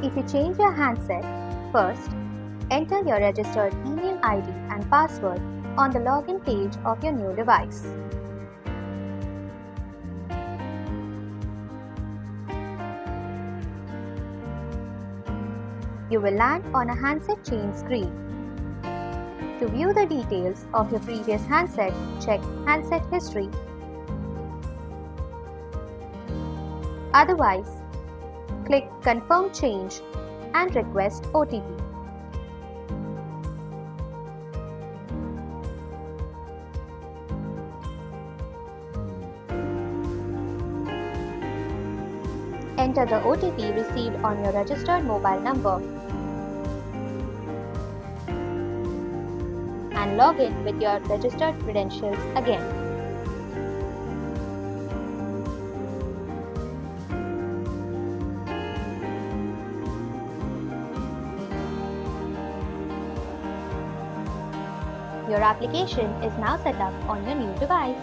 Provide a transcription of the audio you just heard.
If you change your handset, first, enter your registered email ID and password on the login page of your new device. You will land on a handset change screen. To view the details of your previous handset, check Handset History. Otherwise, click Confirm Change and request OTP. Enter the OTP received on your registered mobile number and log in with your registered credentials again. Your application is now set up on your new device.